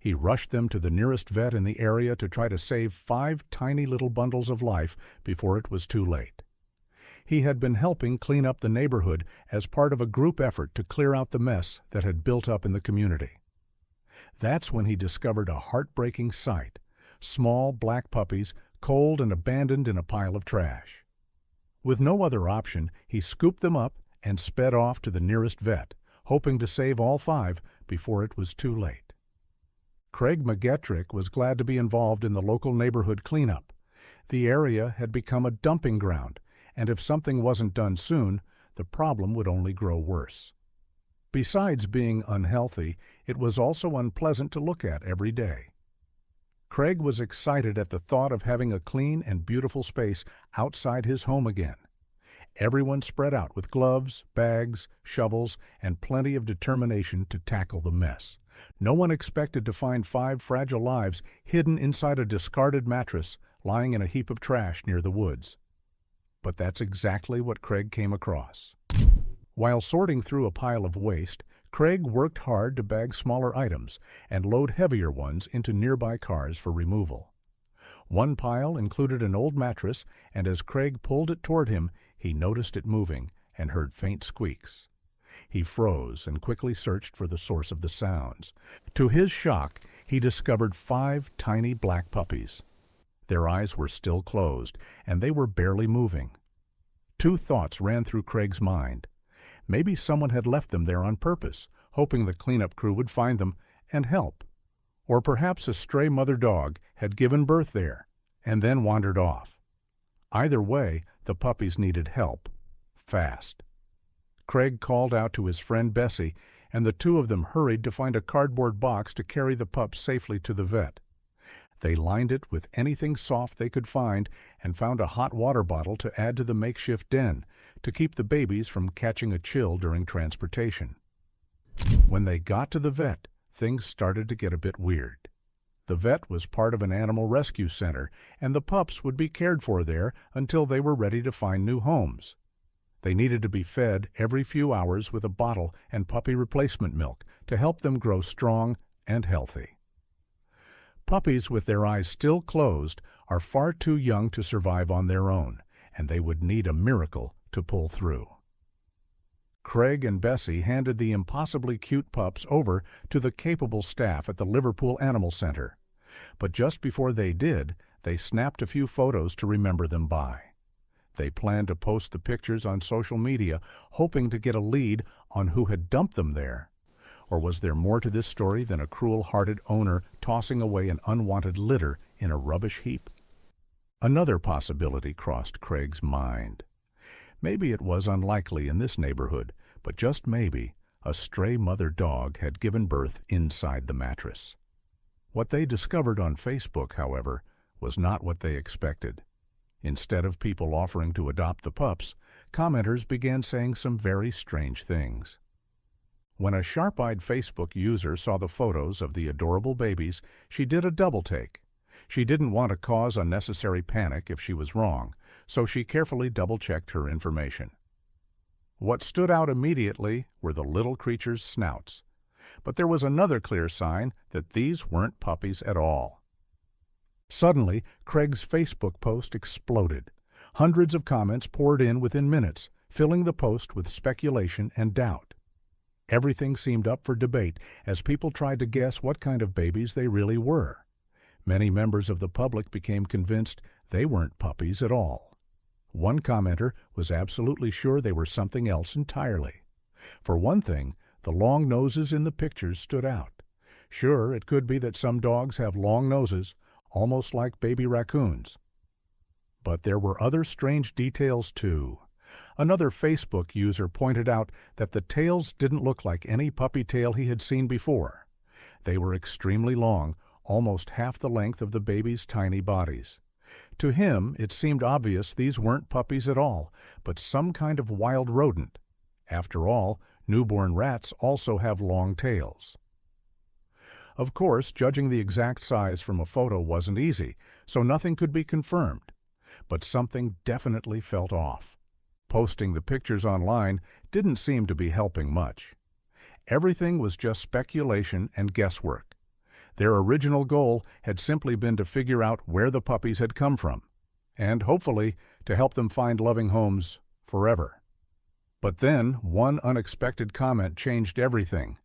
He rushed them to the nearest vet in the area to try to save 5 tiny little bundles of life before it was too late. He had been helping clean up the neighborhood as part of a group effort to clear out the mess that had built up in the community. That's when he discovered a heartbreaking sight: small black puppies, cold and abandoned in a pile of trash. With no other option, he scooped them up and sped off to the nearest vet, hoping to save all 5 before it was too late. Craig McGettrick was glad to be involved in the local neighborhood cleanup. The area had become a dumping ground, and if something wasn't done soon, the problem would only grow worse. Besides being unhealthy, it was also unpleasant to look at every day. Craig was excited at the thought of having a clean and beautiful space outside his home again. Everyone spread out with gloves, bags, shovels, and plenty of determination to tackle the mess. No one expected to find 5 fragile lives hidden inside a discarded mattress lying in a heap of trash near the woods. But that's exactly what Craig came across. While sorting through a pile of waste, Craig worked hard to bag smaller items and load heavier ones into nearby cars for removal. One pile included an old mattress, and as Craig pulled it toward him, he noticed it moving and heard faint squeaks. He froze and quickly searched for the source of the sounds. To his shock, he discovered 5 tiny black puppies. Their eyes were still closed, and they were barely moving. 2 thoughts ran through Craig's mind. Maybe someone had left them there on purpose, hoping the cleanup crew would find them and help. Or perhaps a stray mother dog had given birth there and then wandered off. Either way, the puppies needed help, fast. Craig called out to his friend Bessie, and the 2 of them hurried to find a cardboard box to carry the pups safely to the vet. They lined it with anything soft they could find and found a hot water bottle to add to the makeshift den to keep the babies from catching a chill during transportation. When they got to the vet, things started to get a bit weird. The vet was part of an animal rescue center, and the pups would be cared for there until they were ready to find new homes. They needed to be fed every few hours with a bottle and puppy replacement milk to help them grow strong and healthy. Puppies with their eyes still closed are far too young to survive on their own, and they would need a miracle to pull through. Craig and Bessie handed the impossibly cute pups over to the capable staff at the Liverpool Animal Center. But just before they did, they snapped a few photos to remember them by. They planned to post the pictures on social media, hoping to get a lead on who had dumped them there. Or was there more to this story than a cruel-hearted owner tossing away an unwanted litter in a rubbish heap? Another possibility crossed Craig's mind. Maybe it was unlikely in this neighborhood, but just maybe, a stray mother dog had given birth inside the mattress. What they discovered on Facebook, however, was not what they expected. Instead of people offering to adopt the pups, commenters began saying some very strange things. When a sharp-eyed Facebook user saw the photos of the adorable babies, she did a double-take. She didn't want to cause unnecessary panic if she was wrong, so she carefully double-checked her information. What stood out immediately were the little creatures' snouts. But there was another clear sign that these weren't puppies at all. Suddenly, Craig's Facebook post exploded. Hundreds of comments poured in within minutes, filling the post with speculation and doubt. Everything seemed up for debate as people tried to guess what kind of babies they really were. Many members of the public became convinced they weren't puppies at all. One commenter was absolutely sure they were something else entirely. For one thing, the long noses in the pictures stood out. Sure, it could be that some dogs have long noses, almost like baby raccoons. But there were other strange details too. Another Facebook user pointed out that the tails didn't look like any puppy tail he had seen before. They were extremely long, almost half the length of the babies' tiny bodies. To him, it seemed obvious these weren't puppies at all, but some kind of wild rodent. After all, newborn rats also have long tails. Of course, judging the exact size from a photo wasn't easy, so nothing could be confirmed. But something definitely felt off. Posting the pictures online didn't seem to be helping much. Everything was just speculation and guesswork. Their original goal had simply been to figure out where the puppies had come from, and hopefully to help them find loving homes forever. But then one unexpected comment changed everything.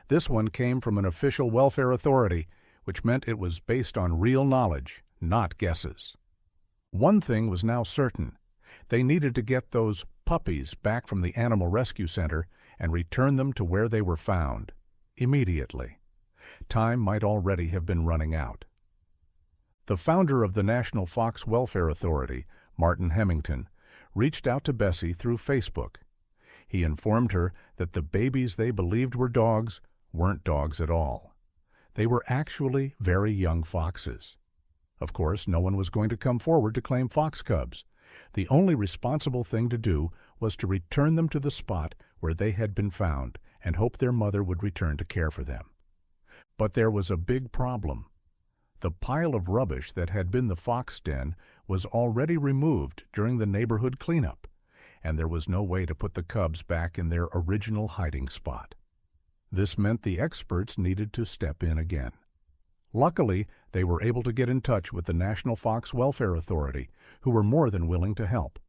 This one came from an official welfare authority, which meant it was based on real knowledge, not guesses. One thing was now certain. They needed to get those puppies back from the Animal Rescue Center and return them to where they were found, immediately. Time might already have been running out. The founder of the National Fox Welfare Authority, Martin Hemington, reached out to Bessie through Facebook. He informed her that the babies they believed were dogs weren't dogs at all. They were actually very young foxes. Of course, no one was going to come forward to claim fox cubs. The only responsible thing to do was to return them to the spot where they had been found and hope their mother would return to care for them. But there was a big problem. The pile of rubbish that had been the fox den was already removed during the neighborhood cleanup, and there was no way to put the cubs back in their original hiding spot. This meant the experts needed to step in again. Luckily, they were able to get in touch with the National Fox Welfare Authority, who were more than willing to help.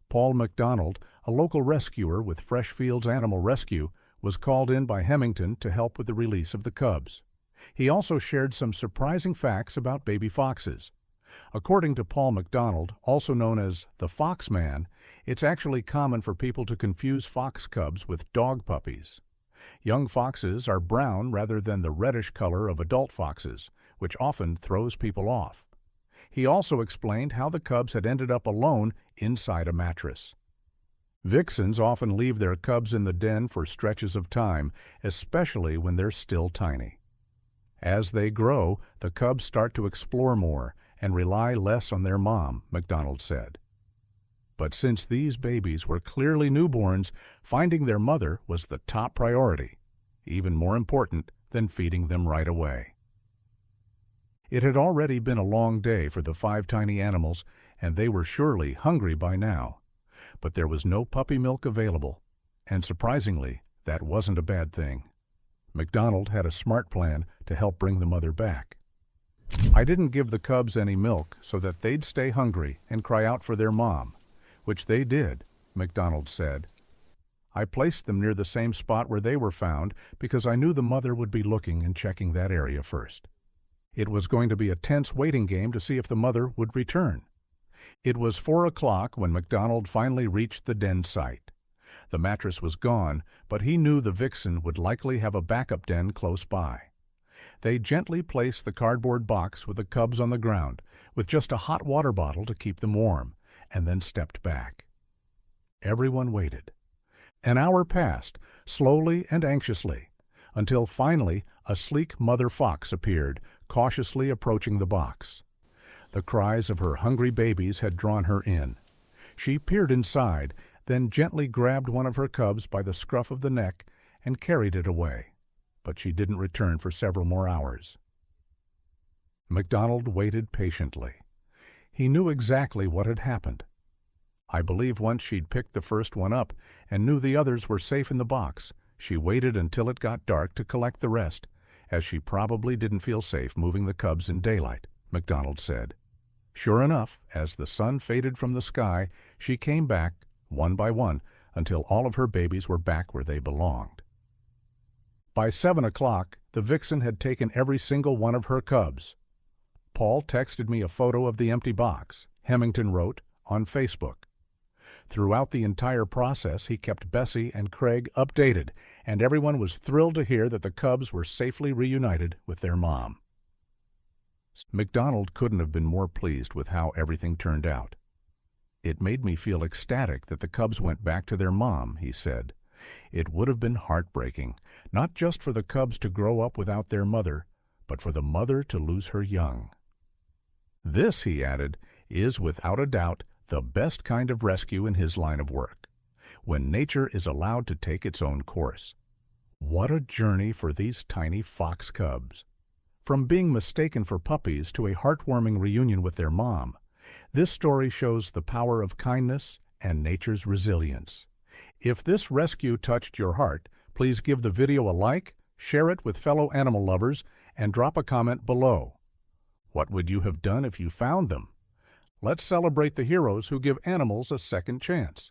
Paul McDonald, a local rescuer with Freshfields Animal Rescue, was called in by Hemington to help with the release of the cubs. He also shared some surprising facts about baby foxes. According to Paul McDonald, also known as the Fox Man, it's actually common for people to confuse fox cubs with dog puppies. Young foxes are brown rather than the reddish color of adult foxes, which often throws people off. He also explained how the cubs had ended up alone inside a mattress. Vixens often leave their cubs in the den for stretches of time, especially when they're still tiny. As they grow, the cubs start to explore more and rely less on their mom, McDonald said. But since these babies were clearly newborns, finding their mother was the top priority, even more important than feeding them right away. It had already been a long day for the 5 tiny animals, and they were surely hungry by now. But there was no puppy milk available, and surprisingly, that wasn't a bad thing. McDonald had a smart plan to help bring the mother back. I didn't give the cubs any milk so that they'd stay hungry and cry out for their mom, which they did, McDonald said. I placed them near the same spot where they were found because I knew the mother would be looking and checking that area first. It was going to be a tense waiting game to see if the mother would return. It was 4 o'clock when McDonald finally reached the den site. The mattress was gone, but he knew the vixen would likely have a backup den close by. They gently placed the cardboard box with the cubs on the ground, with just a hot water bottle to keep them warm, and then stepped back. Everyone waited. An hour passed, slowly and anxiously, until finally a sleek mother fox appeared, cautiously approaching the box. The cries of her hungry babies had drawn her in. She peered inside, then gently grabbed one of her cubs by the scruff of the neck and carried it away, but she didn't return for several more hours. McDonald waited patiently. He knew exactly what had happened. I believe once she'd picked the first one up and knew the others were safe in the box, she waited until it got dark to collect the rest, as she probably didn't feel safe moving the cubs in daylight, McDonald said. Sure enough, as the sun faded from the sky, she came back, one by one, until all of her babies were back where they belonged. By 7 o'clock, the vixen had taken every single one of her cubs. Paul texted me a photo of the empty box, Hemington wrote, on Facebook. Throughout the entire process, he kept Bessie and Craig updated, and everyone was thrilled to hear that the cubs were safely reunited with their mom. McDonald couldn't have been more pleased with how everything turned out. It made me feel ecstatic that the cubs went back to their mom, he said. It would have been heartbreaking, not just for the cubs to grow up without their mother, but for the mother to lose her young. This, he added, is without a doubt the best kind of rescue in his line of work, when nature is allowed to take its own course. What a journey for these tiny fox cubs. From being mistaken for puppies to a heartwarming reunion with their mom, this story shows the power of kindness and nature's resilience. If this rescue touched your heart, please give the video a like, share it with fellow animal lovers, and drop a comment below. What would you have done if you found them? Let's celebrate the heroes who give animals a second chance.